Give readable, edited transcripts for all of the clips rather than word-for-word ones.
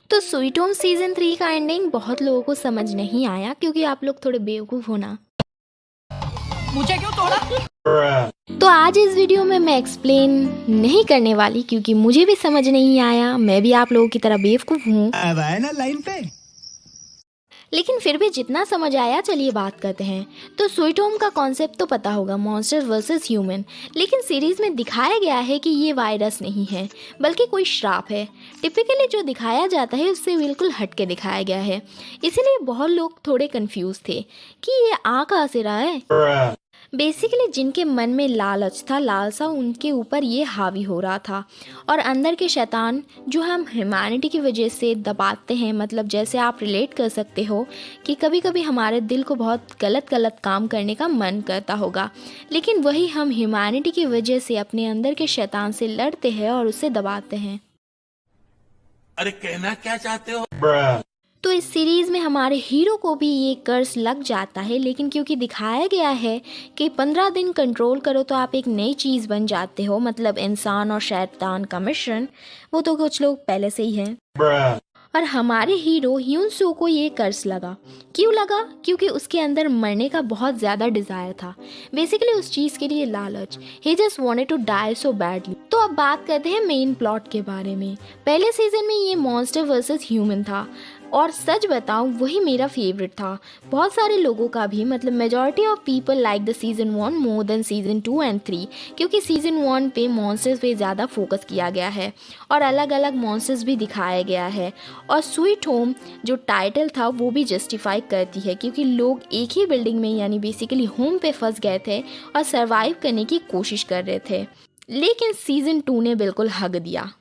तो sweet home season 3 का ending बहुत लोगों को समझ नहीं आया क्योंकि आप लोग थोड़े बेवकूफ़ हो ना। मुझे क्यों तोड़ा? तो आज इस वीडियो में मैं एक्सप्लेन नहीं करने वाली क्योंकि मुझे भी समझ नहीं आया, मैं भी आप लोगों की तरह बेवकूफ़ हूँ। अब आए ना लाइन पे। लेकिन फिर भी जितना समझ आया चलिए बात करते हैं। तो स्वीट होम का कॉन्सेप्ट तो पता होगा, मॉन्स्टर वर्सेस ह्यूमन। लेकिन सीरीज़ में दिखाया गया है कि ये वायरस नहीं है बल्कि कोई श्राप है। टिपिकली जो दिखाया जाता है उससे बिल्कुल हट के दिखाया गया है, इसीलिए बहुत लोग थोड़े कंफ्यूज थे कि ये आ कहाँ से रहा है। बेसिकली जिनके मन में लालच था, लालसा उनके ऊपर ये हावी हो रहा था। और अंदर के शैतान जो हम ह्यूमैनिटी की वजह से दबाते हैं, मतलब जैसे आप रिलेट कर सकते हो कि कभी कभी हमारे दिल को बहुत गलत गलत काम करने का मन करता होगा, लेकिन वही हम ह्यूमैनिटी की वजह से अपने अंदर के शैतान से लड़ते हैं और उसे दबाते हैं। अरे कहना क्या चाहते हो? तो इस सीरीज़ में हमारे हीरो को भी ये कर्ज लग जाता है, लेकिन क्योंकि दिखाया गया है कि 15 दिन कंट्रोल करो तो आप एक नई चीज़ बन जाते हो, मतलब इंसान और शैतान का मिश्रण, वो तो कुछ लोग पहले से ही हैं। और हमारे हीरो ह्यून सो को ये कर्ज लगा। क्यों लगा? क्योंकि उसके अंदर मरने का बहुत ज़्यादा डिज़ायर था, बेसिकली उस चीज़ के लिए लालच। He just wanted to die so badly. तो अब बात करते हैं मेन प्लॉट के बारे में। पहले सीजन में ये मॉन्स्टर वर्सेस ह्यूमन था और सच बताऊं वही मेरा फेवरेट था। बहुत सारे लोगों का भी, मतलब majority of people like the season 1 more than season 2 and 3, क्योंकि सीजन 1 पे मॉन्स्टर्स पे ज़्यादा फोकस किया गया है और अलग अलग मॉन्स्टर्स भी दिखाया गया है। और स्वीट होम जो टाइटल था वो भी जस्टिफाई करती है क्योंकि लोग एक ही बिल्डिंग में यानी बेसिकली होम पे फंस गए थे और सरवाइव करने की कोशिश कर रहे थे। लेकिन सीजन 2 ने बिल्कुल हग दिया।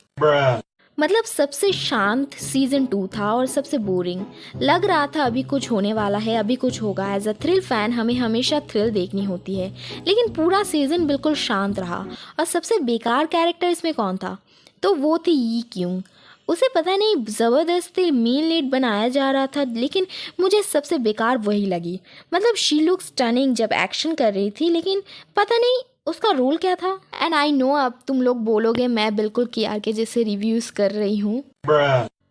मतलब सबसे शांत सीजन 2 था और सबसे बोरिंग। लग रहा था अभी कुछ होने वाला है, अभी कुछ होगा। एज अ थ्रिल फैन हमें हमेशा थ्रिल देखनी होती है, लेकिन पूरा सीजन बिल्कुल शांत रहा। और सबसे बेकार कैरेक्टर इसमें कौन था? तो वो थी यी क्यों। उसे पता नहीं ज़बरदस्ती मेन लीड बनाया जा रहा था, लेकिन मुझे सबसे बेकार वही लगी। मतलब शी लुक स्टनिंग जब एक्शन कर रही थी, लेकिन पता नहीं उसका रोल क्या था। एंड आई नो अब तुम लोग बोलोगे मैं बिल्कुल केआर के जैसे रिव्यूज़ कर रही हूँ,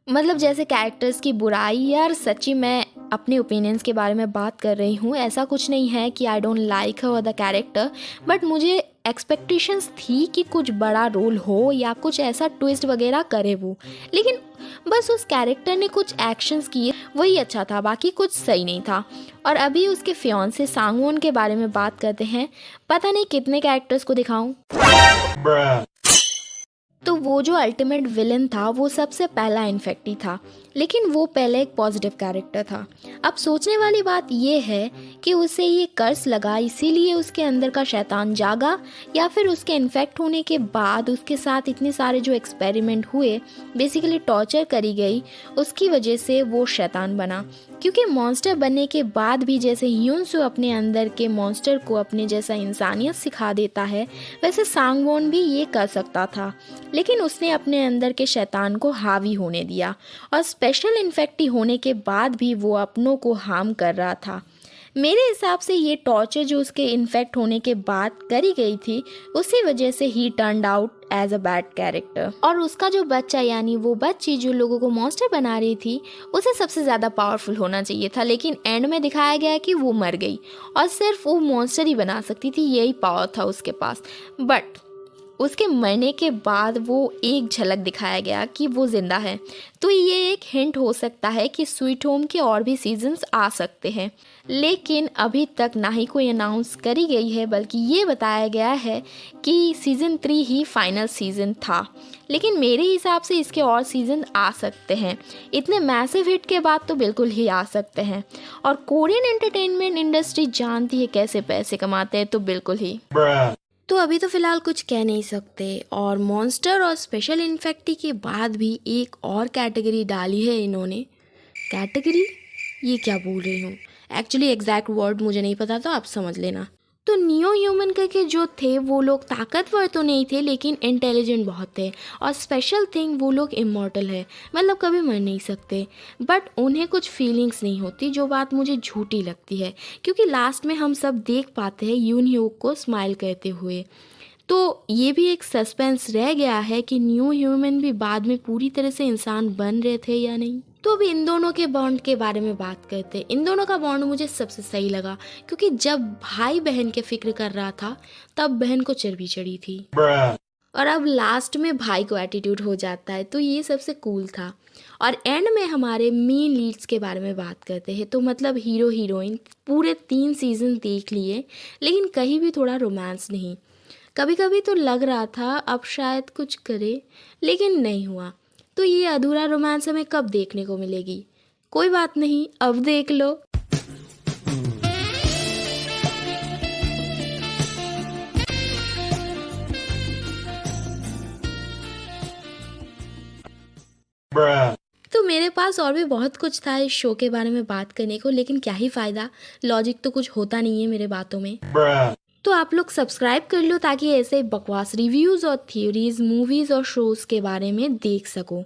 मतलब जैसे कैरेक्टर्स की बुराई। यार सच्ची मैं अपने ओपिनियंस के बारे में बात कर रही हूँ, ऐसा कुछ नहीं है कि I don't like her the character, but मुझे एक्सपेक्टेशंस थी कि कुछ बड़ा रोल हो या कुछ ऐसा ट्विस्ट वगैरह करे वो, लेकिन बस उस कैरेक्टर ने कुछ एक्शंस किए वही अच्छा था, बाकी कुछ सही नहीं था। और अभी उसके फियांसे सांगवोन के बारे में बात करते हैं। पता नहीं कितने कैरेक्टर्स को दिखाऊं। तो वो जो अल्टीमेट विलन था वो सबसे पहला इन्फेक्टी था, लेकिन वो पहले एक पॉजिटिव कैरेक्टर था। अब सोचने वाली बात ये है कि उसे ये कर्ज लगा इसीलिए उसके अंदर का शैतान जागा, या फिर उसके इन्फेक्ट होने के बाद उसके साथ इतने सारे जो एक्सपेरिमेंट हुए, बेसिकली टॉर्चर करी गई, उसकी वजह से वो शैतान बना। क्योंकि मॉन्स्टर बनने के बाद भी जैसे ह्यून सो अपने अंदर के मॉन्स्टर को अपने जैसा इंसानियत सिखा देता है, वैसे सांगवोन भी ये कर सकता था, लेकिन उसने अपने अंदर के शैतान को हावी होने दिया और स्पेशल इन्फेक्टी होने के बाद भी वो अपनों को हार्म कर रहा था। मेरे हिसाब से ये टॉर्चर जो उसके इन्फेक्ट होने के बाद करी गई थी, उसी वजह से ही turned out as a bad character. और उसका जो बच्चा यानी वो बच्ची जो लोगों को मॉन्स्टर बना रही थी, उसे सबसे ज़्यादा पावरफुल होना चाहिए था, लेकिन एंड में दिखाया गया कि वो मर गई और सिर्फ वो मॉन्स्टर ही बना सकती थी, यही पावर था उसके पास। बट उसके मरने के बाद वो एक झलक दिखाया गया कि वो जिंदा है, तो ये एक हिंट हो सकता है कि स्वीट होम के और भी सीजन्स आ सकते हैं। लेकिन अभी तक ना ही कोई अनाउंस करी गई है, बल्कि ये बताया गया है कि सीज़न 3 ही फाइनल सीज़न था। लेकिन मेरे हिसाब से इसके और सीज़न आ सकते हैं, इतने मैसिव हिट के बाद तो बिल्कुल ही आ सकते हैं। और कोरियन एंटरटेनमेंट इंडस्ट्री जानती है कैसे पैसे कमाते हैं, तो बिल्कुल ही। तो अभी तो फिलहाल कुछ कह नहीं सकते। और मॉन्स्टर और स्पेशल इन्फेक्टी के बाद भी एक और कैटेगरी डाली है इन्होंने। कैटेगरी, ये क्या बोल रही हूँ, एक्चुअली एग्जैक्ट वर्ड मुझे नहीं पता, तो आप समझ लेना। तो नियो ह्यूमन करके जो थे वो लोग ताकतवर तो नहीं थे, लेकिन इंटेलिजेंट बहुत थे। और स्पेशल थिंग, वो लोग इमॉर्टल है, मतलब कभी मर नहीं सकते, बट उन्हें कुछ फीलिंग्स नहीं होती, जो बात मुझे झूठी लगती है, क्योंकि लास्ट में हम सब देख पाते हैं यून ह्यूक को स्माइल करते हुए। तो ये भी एक सस्पेंस रह गया है कि न्यू ह्यूमन भी बाद में पूरी तरह से इंसान बन रहे थे या नहीं। तो अब इन दोनों के बॉन्ड के बारे में बात करते हैं। इन दोनों का बॉन्ड मुझे सबसे सही लगा, क्योंकि जब भाई बहन के फिक्र कर रहा था तब बहन को चर्बी चढ़ी थी, और अब लास्ट में भाई को एटीट्यूड हो जाता है, तो ये सबसे कूल था। और एंड में हमारे मेन लीड्स के बारे में बात करते हैं। तो मतलब हीरो हीरोइन पूरे 3 सीजन देख लिए, लेकिन कहीं भी थोड़ा रोमांस नहीं। कभी कभी तो लग रहा था अब शायद कुछ करे, लेकिन नहीं हुआ। तो ये अधूरा रोमांस हमें कब देखने को मिलेगी? कोई बात नहीं, अब देख लो। तो मेरे पास और भी बहुत कुछ था इस शो के बारे में बात करने को, लेकिन क्या ही फायदा, लॉजिक तो कुछ होता नहीं है मेरे बातों में। तो आप लोग सब्सक्राइब कर लो ताकि ऐसे बकवास रिव्यूज और थ्योरीज मूवीज और शोज के बारे में देख सको।